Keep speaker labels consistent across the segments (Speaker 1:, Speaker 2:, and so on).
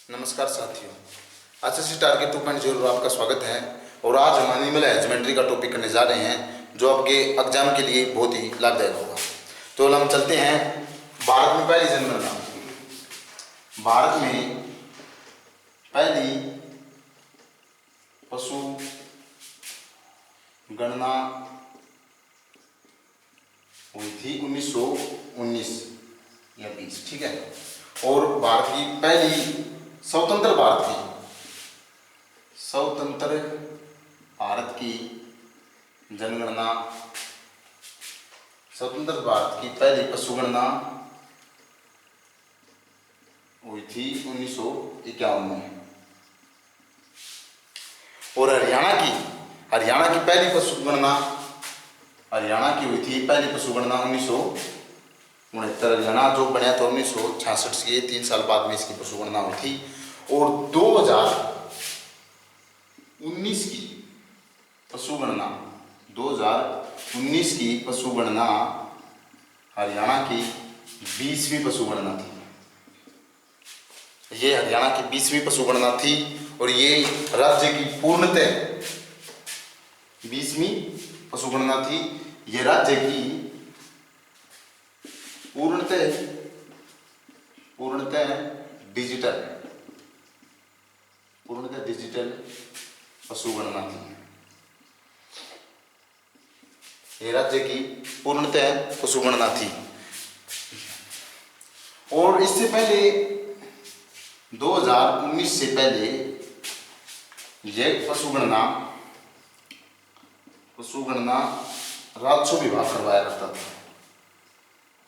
Speaker 1: नमस्कार साथियों, SSC target 2.0 आपका स्वागत है। और आज हम एनिमल हस्बेंड्री का टॉपिक करने जा रहे हैं जो आपके एग्जाम के लिए बहुत ही लाभदायक होगा। तो हम चलते हैं भारत में पहली जनगणना। भारत में पहली पशु गणना हुई थी 1919 या 20, ठीक है। और भारत की पहली स्वतंत्र भारत की जनगणना, स्वतंत्र भारत की पहली पशु गणना हुई थी 1951 में। और हरियाणा की पहली पशु गणना, हरियाणा की हुई थी पहली पशु गणना 1969। हरियाणा जो बना था 1966 से 3 साल बाद में इसकी पशु गणना हुई थी। और 2019 की पशु गणना, 2019 की पशु गणना हरियाणा की 20वीं पशु गणना थी। ये हरियाणा की 20वीं पशु गणना थी और ये राज्य की पूर्णतः 20वीं पशु गणना थी। ये राज्य की पूर्णतः डिजिटल पशु गणना थी। ये राज्य की पूर्णतः पशु गणना थी। और इससे पहले 2019 से पहले यह पशु गणना राजस्व विभाग करवाया करता था।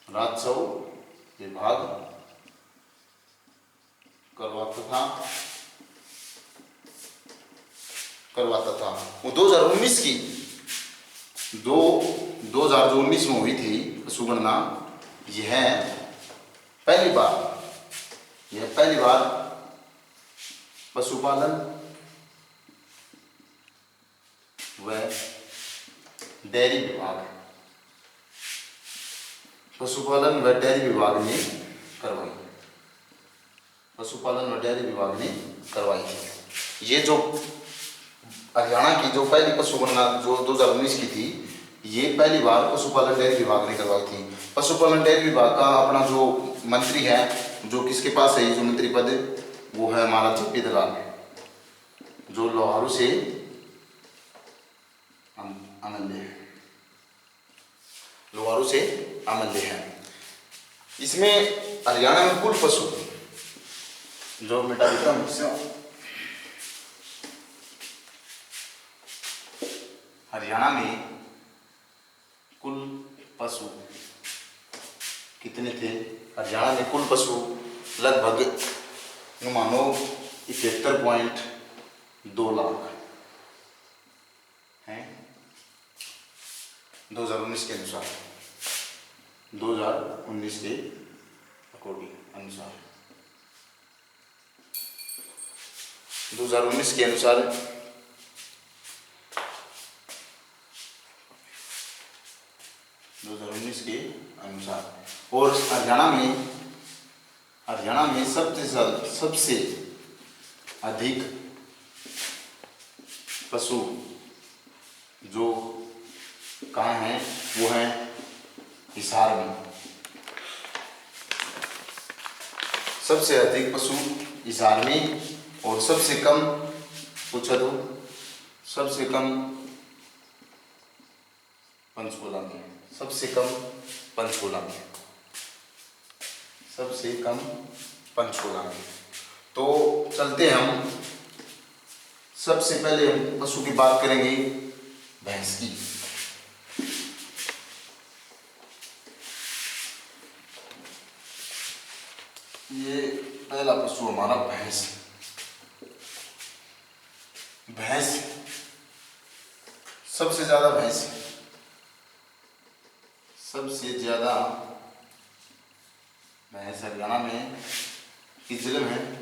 Speaker 1: राजस्व विभाग करवाता था। वो 2019 की 2019 में हुई थी पशु गणना। यह पहली बार पशुपालन व डेयरी विभाग ने करवाई थी। ये जो हरियाणा की जो पहली पशु गणना जो 2019 की थी, ये पहली बार पशुपालन डेयरी विभाग ने करवाई थी। पशुपालन डेयरी विभाग का अपना जो मंत्री है, जो किसके पास है ये जो मंत्री पद, वो है हमारा जेपी दलाल, जो लोहारू से अमल्य है। इसमें हरियाणा में कुल पशु जो मिटा देता हूं, हरियाणा में कुल पशु कितने थे? हरियाणा में कुल पशु लगभग मानो 71.2 लाख हैं 2019 के अनुसार। 2019 के अनुसार 2019 के अनुसार और हरियाणा में सबसे अधिक पशु जो कहाँ हैं, वो है हिसार में। सबसे अधिक पशु हिसार में और सबसे कम पूछा तो सबसे कम पंचकुला में। सबसे कम पंचकुला में। तो चलते हम सबसे पहले हम पशु की बात करेंगे, भैंस की। ये पहला पशु हमारा भैंस। सबसे ज्यादा भैंस हरियाणा में किस जिले में?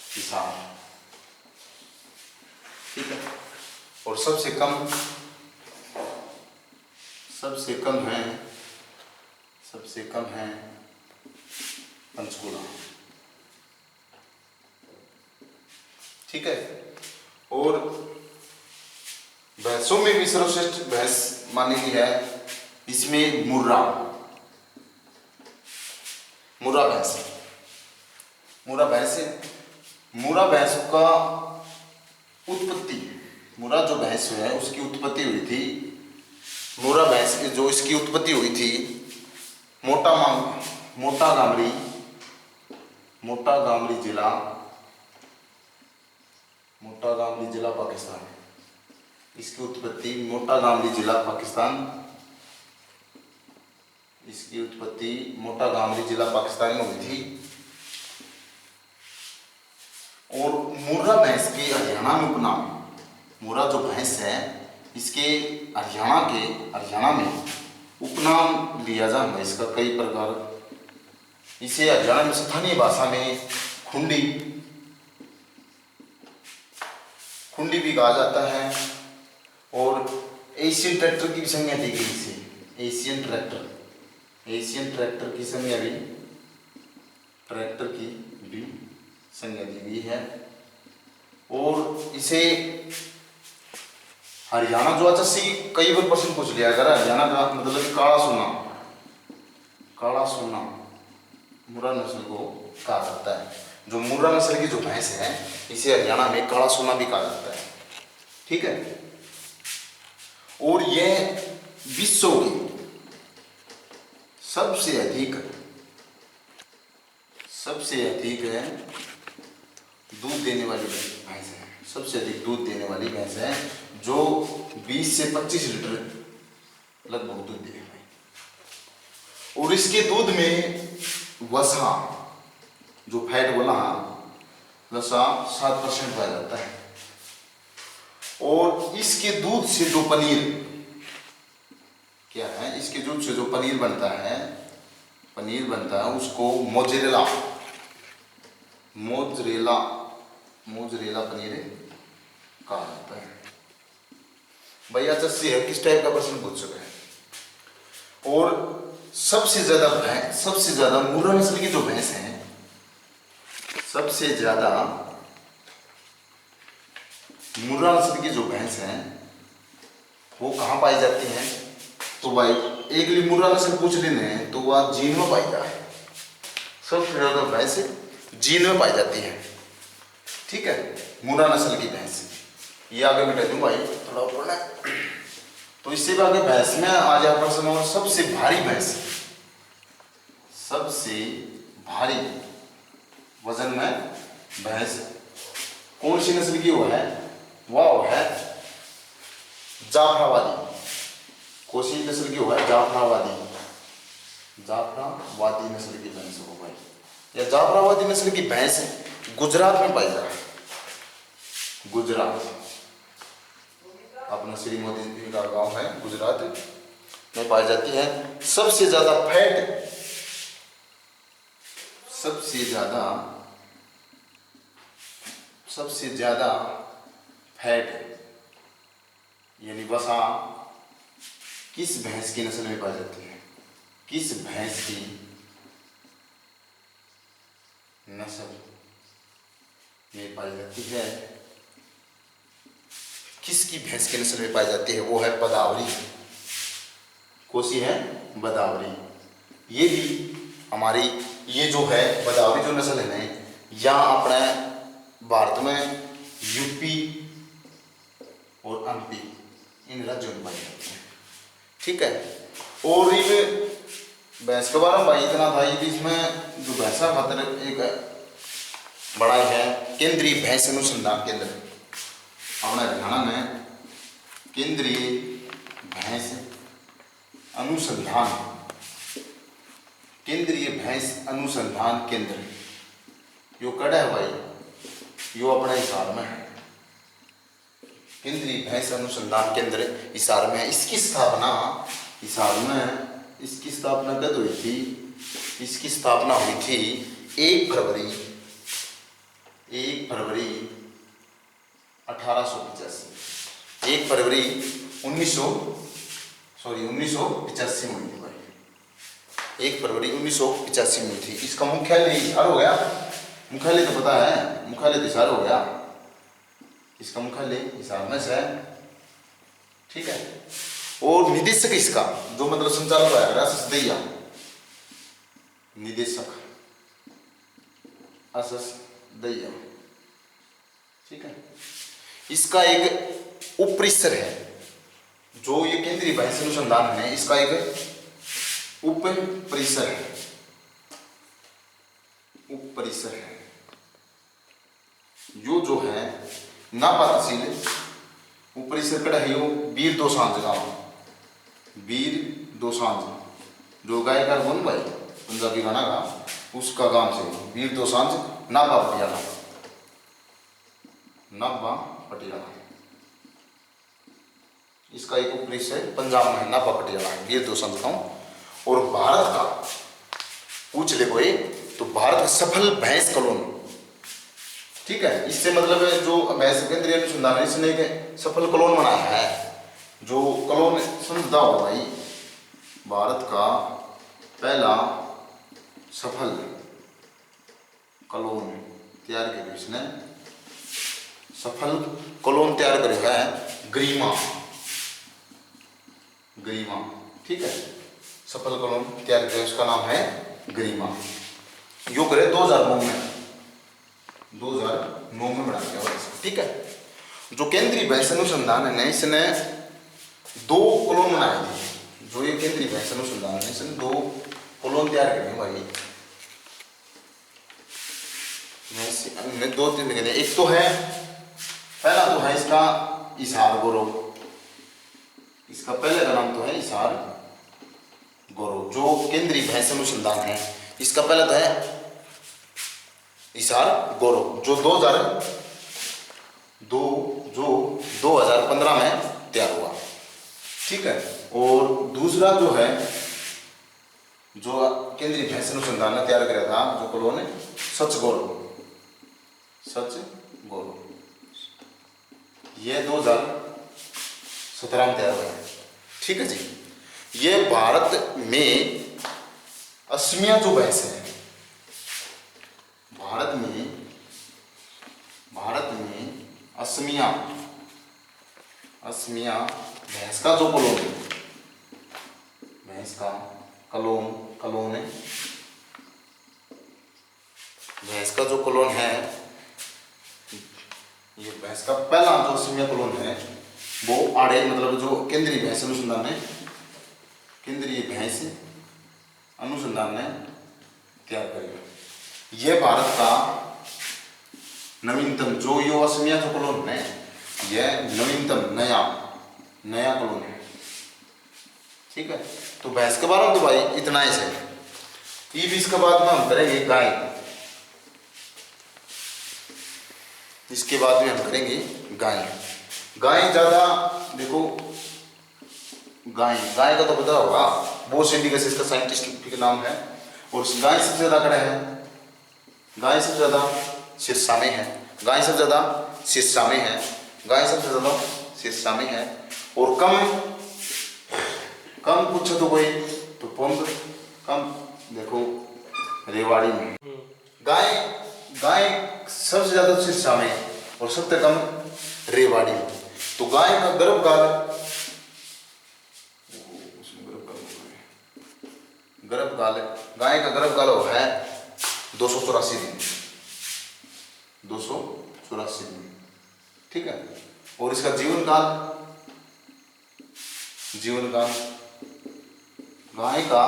Speaker 1: हिसार, ठीक है। और सबसे कम है पंचकुला। ठीक है। और भैंसों में भी सर्वश्रेष्ठ भैंस मानी गई है इसमें मुर्रा भैंस। मुर्रा भैंस है। मुर्रा भैंस का उत्पत्ति, मुर्रा जो भैंस है उसकी उत्पत्ति हुई थी, मुर्रा भैंस जो इसकी उत्पत्ति हुई थी मोटा गामली जिला पाकिस्तान। इसकी उत्पत्ति मोटा गामली जिला पाकिस्तान में हुई थी। और मुर्रा भैंस के हरियाणा में उपनाम, मुर्रा जो भैंस है इसके हरियाणा में उपनाम लिया जाता है इसका कई प्रकार। इसे हरियाणा में स्थानीय भाषा में खुंडी भी कहा जाता है। और एशियन ट्रैक्टर की भी संज्ञा दी गई इसे, एशियन ट्रैक्टर की संज्ञा भी संज्ञा दी गई है। और इसे हरियाणा जो अच्छा सी कई बार प्रश्न पूछ लिया अगर हरियाणा का मतलब काला सोना मुर्रा नस्ल को कहा जाता है। जो मुर्रा नस्ल की जो भैंस है इसे हरियाणा में काला सोना भी कहा जाता है, ठीक है। और यह विश्व की सबसे अधिक दूध देने वाली भैंस है, सबसे अधिक दूध देने वाली भैंस है, जो 20 से 25 लीटर लगभग दूध देने वाली। और इसके दूध में वसा, जो फैट बोला वसा 7% पाया जाता है। और इसके दूध से जो पनीर क्या है, इसके दूध से जो पनीर बनता है उसको मोज़रेला पनीर कहा जाता है। भैया चस्सी है किस टाइप का प्रश्न पूछ चुका है। और सबसे ज्यादा मुर्रा नस्ल की जो भैंस है, वो कहाँ पाई जाती है? तो भाई एक मुर्रा नस्ल पूछ लेने तो वह जीन में पाई जाए। सबसे ज्यादा भैंस जीन में पाई जाती है, ठीक है, मुर्रा नस्ल की भैंस। ये आगे मिटा दूं भाई थोड़ा ऊपर ना, तो इससे भी आगे भैंस में आ जाए प्रश्न। और सबसे भारी वजन में भैंस कौन सी नस्ल की वो है जाफराबादी। कौन सी नस्ल की वो है? जाफराबादी नस्ल की भैंस हो भाई। या जाफराबादी नस्ल की भैंस गुजरात में पाई जाती है। गुजरात अपना श्री मोदी जी का गांव है, गुजरात में पाई जाती है। सबसे ज्यादा फैट यानी वसा किस भैंस की नस्ल में पाई जाती है? किस भैंस की नस्ल में पाई जाती है? किसकी भैंस की नस्ल में पाई जाती है? वो है बदावरी। कौन-सी है? बदावरी। ये भी हमारी ये जो है बदावरी जो नस्ल है ना, यहाँ अपने भारत में यूपी और एमपी इन राज्यों में पाई जाती है, ठीक है। और ये भैंस के बारे में भाई इतना था। इसमें जो भैंसा खातर एक बड़ा है केंद्रीय भैंस अनुसंधान केंद्र, अपने हरियाणा में केंद्रीय भैंस अनुसंधान केंद्र यो कड़ा है भाई, यो अपने हिसार में है। केंद्रीय भैंस अनुसंधान केंद्र हिसार में है। इसकी स्थापना हिसार में, इसकी स्थापना कब हुई थी? इसकी स्थापना हुई थी 1 फरवरी 1885। 1 फरवरी 1985 में हुई थी भाई। 1 फरवरी 1985 में थी। इसका मुख्यालय हिसार हो गया। मुख्यालय तो पता है, मुख्यालय तो हिसार हो गया। इसका मुख्यालय हिसार में है, ठीक है। और निदेशक इसका जो मतलब संचालक है दैया, निदेशक दैया, ठीक है। इसका एक उप परिसर है, जो ये केंद्रीय भाषा अनुसंधान है इसका एक उप परिसर है, उप परिसर है। यो जो है नापा तहसील उप परिसर कड़ा है यो वीर दोसांझ गांव, वीर दोसांझ जो गायकार बन भाई पंजाबी गाना का उसका गांव से वीर दोसांझ नापा पटियाला, नापा पटियाला। इसका एक उप परिसर पंजाब में नापा पटियाला वीर दोसांझ गांव। और भारत का पूछ ले कोई तो भारत का सफल भैंस कॉलोनी, ठीक है। इससे मतलब है जो भैंस केंद्रीय अनुसंधान है इसने एक सफल कॉलोन बनाया है, जो कॉलोन समझदा हो भाई भारत का पहला सफल कॉलोन तैयार किया इसने, सफल कॉलोन तैयार करा है गरिमा, गरिमा, ठीक है। सफल कॉलोन तैयार किया उसका नाम है गरिमा। यो करे 2009 में, 2009 में बना दिया, ठीक है। जो केंद्रीय भैंस अनुसंधान है इसने 2 कॉलोन बनाए थे, जो ये केंद्रीय भैंस अनुसंधान है इसने 2 कॉलोन तैयार करे भाई, मैं 2-3 दिन। एक तो है पहला तो है इसका हिसार गौरव, इसका पहले का नाम तो है हिसार गौरव, जो केंद्रीय भैंस अनुसंधान है इसका पहला तो है हिसार गौरव, जो 2015 में तैयार हुआ, ठीक है। और दूसरा जो है जो केंद्रीय भैंस अनुसंधान ने तैयार किया था जो कॉलोन है सच गौरव, सच गौरव, ये 2017 में तैयार हुआ है, ठीक है जी। ये भारत में असमिया जो भैंस है, भारत में असमिया भैंस का जो कॉलोन है, भैंस का कॉलोन है, भैंस का जो कॉलोन है, ये भैंस का पहला जो असमिया कॉलोन है वो आड़े मतलब जो केंद्रीय भैंस अनुसंधान है, केंद्रीय भैंस अनुसंधान ने तैयार करेगा। यह भारत का नवीनतम जो यो असमिया जो कॉलोन है, यह नवीनतम नया कॉलोन है, ठीक है। तो भैंस के बारे में तो भाई इतना ही है। अब इसके बाद में हम करेंगे गाय, इसके बाद में हम करेंगे गाय। गाय ज्यादा देखो, गाय का तो पता होगा, बोस इंडिकस इसका साइंटिफिक नाम है। और गाय सबसे ज्यादा कड़ा है, गाय सबसे ज्यादा शीर्षा में है, गाय सबसे ज्यादा शीर्षा में है, गाय सबसे ज्यादा शीर्षा में है। और कम पूछो तो कोई तो पुंग कम देखो रेवाड़ी में गाय सबसे ज्यादा शीर्षा में और सबसे कम रेवाड़ी में। तो गाय का गर्भकाल गाय का गर्भकाल है 284 दिन, 284 दिन, ठीक है। और इसका जीवन काल गाय का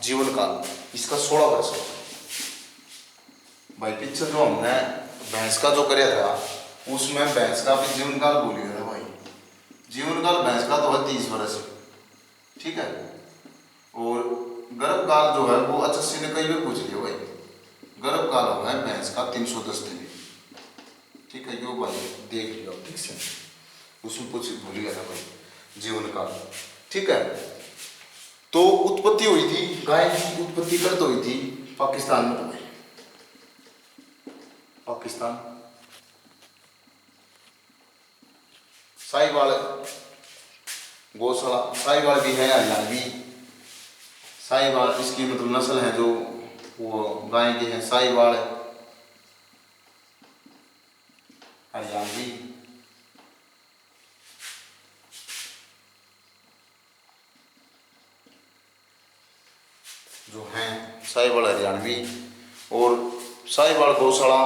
Speaker 1: जीवन काल इसका 16 वर्ष है भाई। पीछे जो हमने भैंस का जो कराया था उसमें भैंस का भी जीवन काल बोल गया था भाई। जीवन काल भैंस का तो है 30 वर्ष, ठीक है। और गर्भ काल जो है वो HSC ने कई बार पूछ लिया भाई, गर्भ काल हो है भैंस का 310 दिन, ठीक है। यो भाई देख लिया ठीक से, उसमें कुछ भूल गया था भाई जीवन काल, ठीक है। तो उत्पत्ति हुई थी गाय की, उत्पत्ति कब हुई थी पाकिस्तान में, भाई पाकिस्तान साहिवाल गौशाला, साहिवाल भी है हरियाणवी, साहिवाल इसकी मतलब नस्ल है जो वो गाय की है, साहिवाल हरियाणवी, हरियाणवी, और साहिवाल गौशाला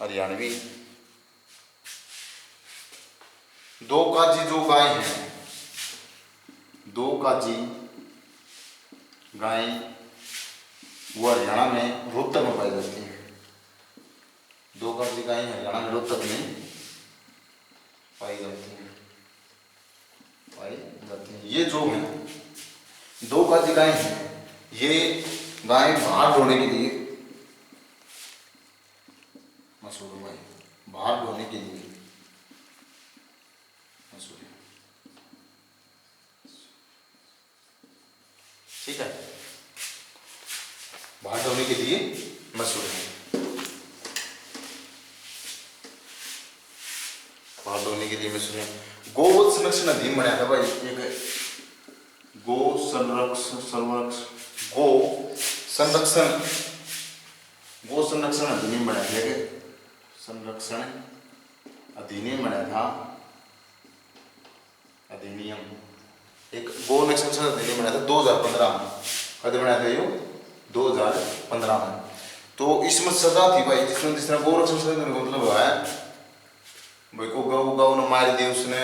Speaker 1: हरियाणवी। दो काजी जो गाय हैं, दो काजी गाय वो हरियाणा में रोहतक में पाई जाती है। दो काजी गाय हरियाणा में रोहतक में पाई जाती है, पाई जाती है। ये जो है दो काजी गाय हैं, ये गाय बाहर ढोने के लिए मशहूर है, बाहर ढोने के लिए मशहूर है, ठीक है, बाहर ढोने के लिए मशहूर है, बाहर ढोने के लिए मशहूर है। गौ संरक्षण अधिनियम बनाया था भाई, एक गो संरक्षण अधिनियम बनाया था, संरक्षण अधिनियम बनाया था, अधिनियम एक गो संरक्षण अधिनियम बनाया था 2015 में। कब बनाया था ये? 2015 में। तो इसमें सजा थी भाई, जिसमें जिस तरह गौ संरक्षण का मतलब है भाई को गौ ने मार दी, उसने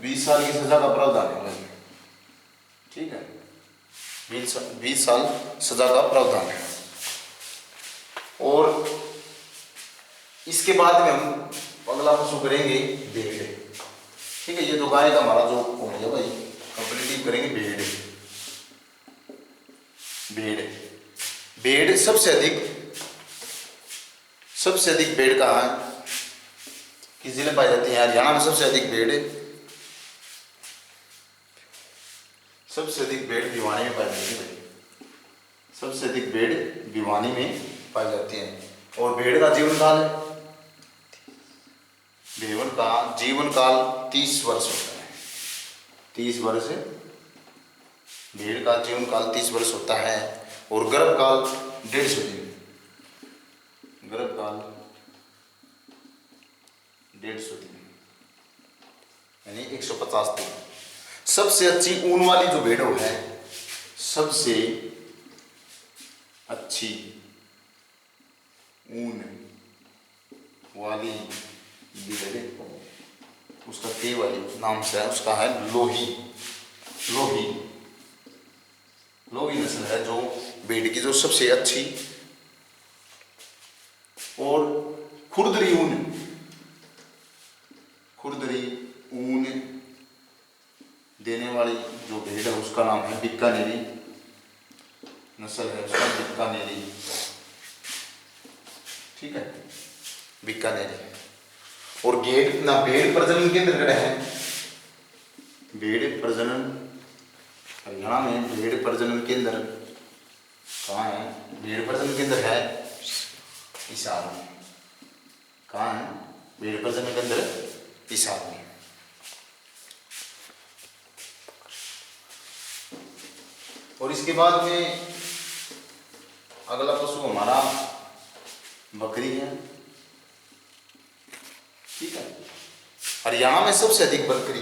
Speaker 1: 20 साल की सजा का प्रावधान है भाई, ठीक है, 20 साल सजा का प्रावधान है। और इसके बाद में हम अगला पशु करेंगे भेड़, ठीक है। ये तो गाय का हमारा जो हो गया भाई, कंप्लीटिव करेंगे भेड़। भेड़ भेड़ सबसे अधिक भेड़ कहाँ है, किस जिले में पाई जाती है? हरियाणा में सबसे अधिक भेड़, सबसे अधिक भेड़ भिवानी में पाई जाती है, सबसे अधिक भेड़ भिवानी में पाई जाती है। और भेड़ का जीवन काल है, भेड़ का जीवन काल 30 वर्ष होता है, 30 वर्ष भेड़ का जीवन काल 30 वर्ष होता है। और गर्भ काल 150 दिन, गर्भ काल 150 दिन यानी 150 दिन। सबसे अच्छी ऊन वाली जो भेड़ है, सबसे अच्छी ऊन वाली भेड़, उसका के वाली नाम से है, उसका है लोही। लोही लोही नस्ल है जो भेड़ की जो सबसे अच्छी और खुरदरी ऊन देने वाली जो भेड़ है, उसका नाम है बीकानेरी नस्ल है, उसका बीकानेरी, ठीक है, बीकानेरी। और भेड़ प्रजनन केंद्र कहाँ है? भेड़ प्रजनन हरियाणा में भेड़ प्रजनन केंद्र कहाँ है? भेड़ प्रजनन केंद्र है हिसार में। कहाँ है भेड़ प्रजनन केंद्र? हिसार में। और इसके बाद में अगला पशु हमारा बकरी है, ठीक है। हरियाणा में सबसे अधिक बकरी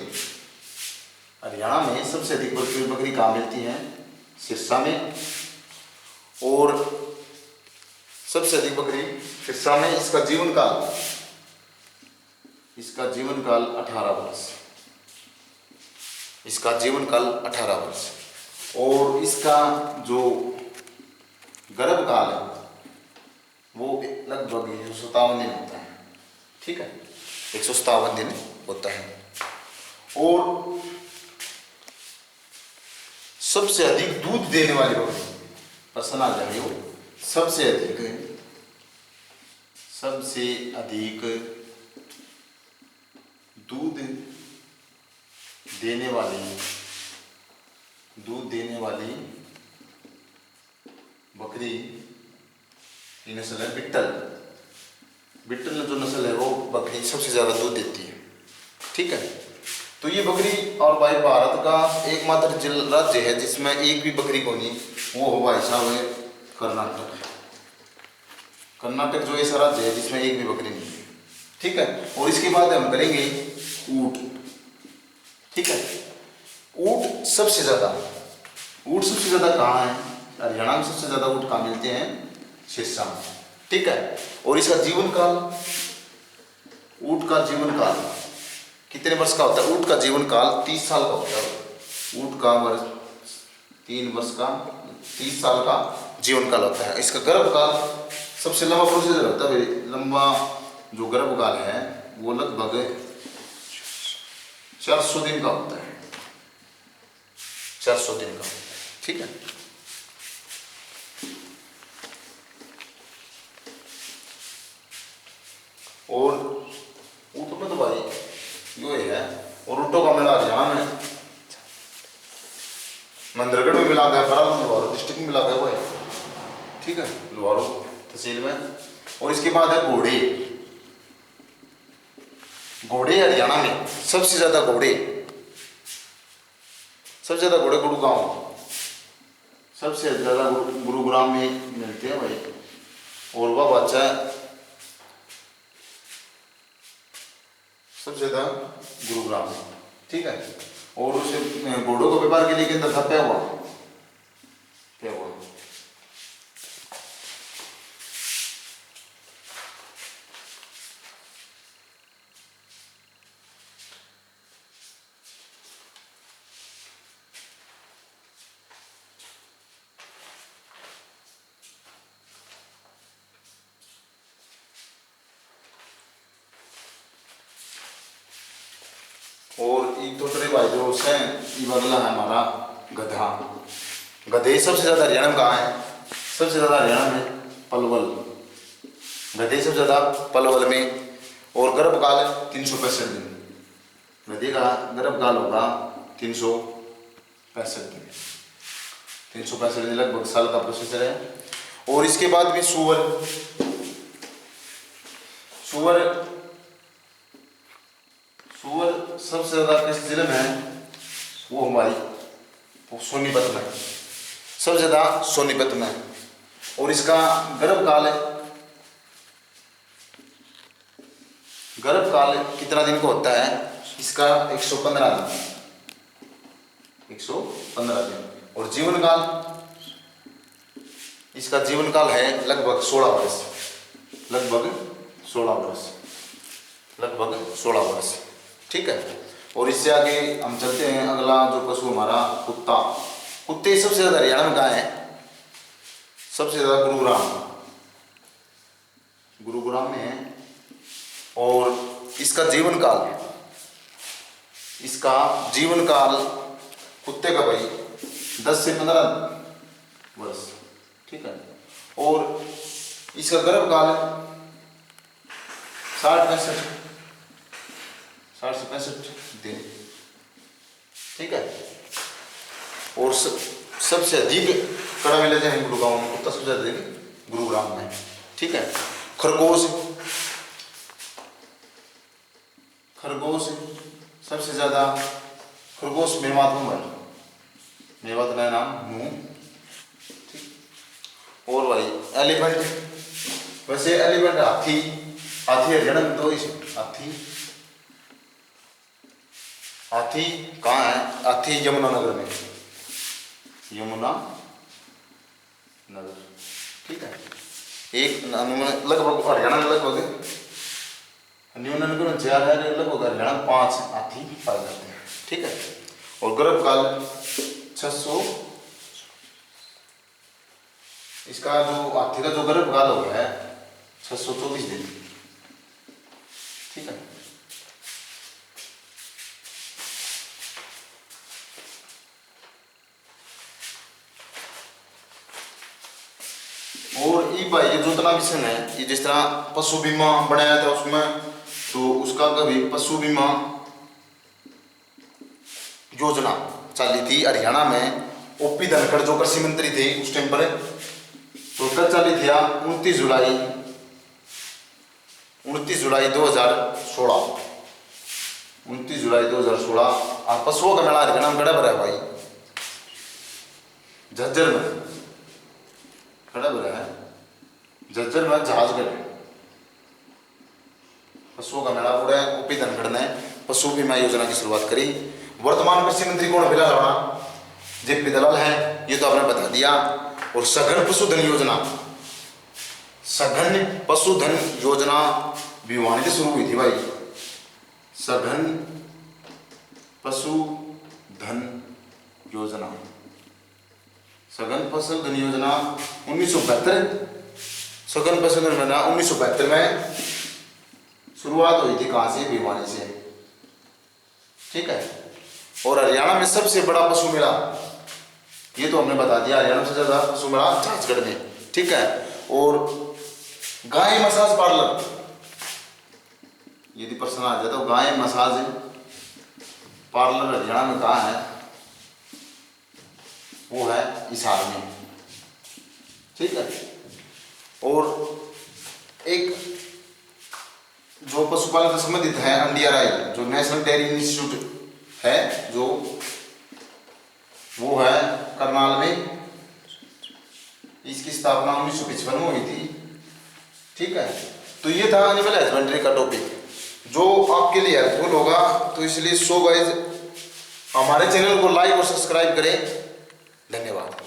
Speaker 1: बकरी कहाँ मिलती है? सिरसा में। और सबसे अधिक बकरी सिरसा में। इसका जीवन काल 18 वर्ष, इसका जीवन काल 18 वर्ष। और इसका जो गर्भ काल है वो लगभग 157 दिन होता है, ठीक है, 157 दिन होता है। और सबसे अधिक दूध देने वाली बकरी, प्रश्न आ जाए वो, सबसे अधिक दूध देने वाली बकरी की नस्ल है बिट्टल जो नस्ल है वो बकरी सबसे ज्यादा दूध देती है, ठीक है। तो ये बकरी, और भाई भारत का एकमात्र राज्य है जिसमें एक भी बकरी को नहीं, वो हो भाई साहब है कर्नाटक जो ऐसा राज्य है जिसमें एक भी बकरी नहीं है, ठीक है। और इसके बाद हम करेंगे ऊंट, ठीक है। ऊंट सबसे ज्यादा ऊँट सबसे ज़्यादा कहाँ है? हरियाणा में सबसे ज़्यादा ऊँट कहाँ मिलते हैं? सिरसा में। ठीक है। और इसका जीवन काल, ऊँट का जीवन काल कितने वर्ष का होता है? ऊँट का जीवन काल 30 साल का होता है। ऊँट का वर्ष 3 वर्ष का 30 साल का जीवन काल होता है। इसका गर्भ काल सबसे लंबा प्रोसीजर होता है। लंबा जो गर्भ काल है वो लगभग 400 दिन का होता है। 400 दिन का। ठीक है। और ऊँट में तो भाई यो है। और ऊँटों का मेला हरियाणा में मंदरगढ़ में मिला गया, बराबर लोहारू डिस्ट्रिक्ट में मिला गया वो है। ठीक है, लोहारू तहसील में। और इसके बाद है घोड़े। घोड़े हरियाणा में सबसे ज्यादा घोड़े, सबसे ज्यादा घोड़े गुरुग्राम, सबसे ज्यादा गुरुग्राम में मिलते हैं भाई। और वह बच्चा सबसे ज्यादा गुरुग्राम में। ठीक है। और उसे घोड़ों को व्यापार के लिए के अंदर था पेवा। पेवा और एक तो तेरे भाई जो है ये बदला है हमारा गधा। गधे सबसे ज्यादा हरियाणा में कहाँ है? सबसे ज्यादा हरियाणा में पलवल। गधे सबसे ज्यादा पलवल में। और गर्भकाल 365 दिन। गधे का गर्भकाल होगा 365 दिन। 365 दिन लगभग साल का प्रोसीजर है। और इसके बाद में सुअर। सुअर सुअर सबसे ज्यादा किस जिले में है? वो हमारी सोनीपत में, सबसे ज्यादा सोनीपत में। और इसका गर्भकाल कितना दिन का होता है? इसका 115 दिन। 115 दिन। और जीवन काल, इसका जीवन काल है लगभग 16 वर्ष। लगभग 16 वर्ष। लगभग 16 वर्ष। ठीक है। और इससे आगे हम चलते हैं। अगला जो पशु हमारा कुत्ता। कुत्ते सबसे ज्यादा हरियाणा में कहाँ है? सबसे ज्यादा गुरुग्राम। गुरुग्राम में है। और इसका जीवन काल कुत्ते का भाई 10 से 15 वर्ष। ठीक है। और इसका गर्भ काल 60 से 65 दिन। ठीक है। और सबसे अधिक कड़ा मिले जाए गुरुग्राम में। कुत्ता सबसे अधिक गुरुग्राम में। ठीक है। खरगोश सबसे ज्यादा खरगोश मेवात में, मेवात का नाम मुंह। ठीक। और भाई एलिफेंट, वैसे एलिफेंट हाथी हरियाणा में तो हाथी कहाँ है? हाथी यमुनानगर में। यमुनानगर। ठीक है। एक लगभग हरियाणा में लगभग न्यूनतम 4 है, लगभग हरियाणा 5 हाथी पाए जाते हैं। ठीक है। और गर्भकाल 600, इसका जो हाथी का जो गर्भकाल हो गया है 624 दिन। ठीक है। और ये भाई ये जो विषय है, ये जिस तरह पशु बीमा बनाया था उसमें, तो उसका कभी पशु बीमा योजना चली थी हरियाणा में। ओपी धनखड़ जो कृषि मंत्री थे उस टाइम पर, तो कब चली थी? 29 जुलाई 2016। 29 जुलाई 2016। पशुओं का मेला हरियाणा में खड़ा भरा है भाई। झज्जर में खड़ा भरा है। झज्जर में जहाजगढ़ पशुओं का मेला पूरा है। ओपी धनखड़ ने पशु बीमा योजना की शुरुआत करी। वर्तमान कृषि मंत्री कौन? फिलहाल जेपी दलाल है, ये तो आपने बता दिया। और सघन पशुधन योजना, सघन पशुधन योजना भिवानी से शुरू हुई थी भाई। सघन पशुधन योजना, सघन पशुधन योजना 1972, सघन पशुधन योजना 1972 में शुरुआत हुई थी। कहाँ से? भिवानी से, ठीक है। और हरियाणा में सबसे बड़ा पशु मेला, ये तो हमने बता दिया, हरियाणा में सबसे ज्यादा पशु मेला झांझगढ़ में, ठीक है। और गाय मसाज पार्लर, यदि प्रश्न आ जाए तो गाय मसाज पार्लर हरियाणा में कहाँ है? वो है हिसार में, ठीक है। और एक जो पशुपालन से संबंधित है NDRI, जो नेशनल डेयरी इंस्टीट्यूट है, जो वो है करनाल में, इसकी स्थापना 1955 में हुई थी, ठीक है। तो ये था एनिमल हस्बेंड्री का टॉपिक, जो आपके लिए हेल्पफुल होगा। तो इसलिए सो गाइस हमारे चैनल को लाइक और सब्सक्राइब करें। धन्यवाद।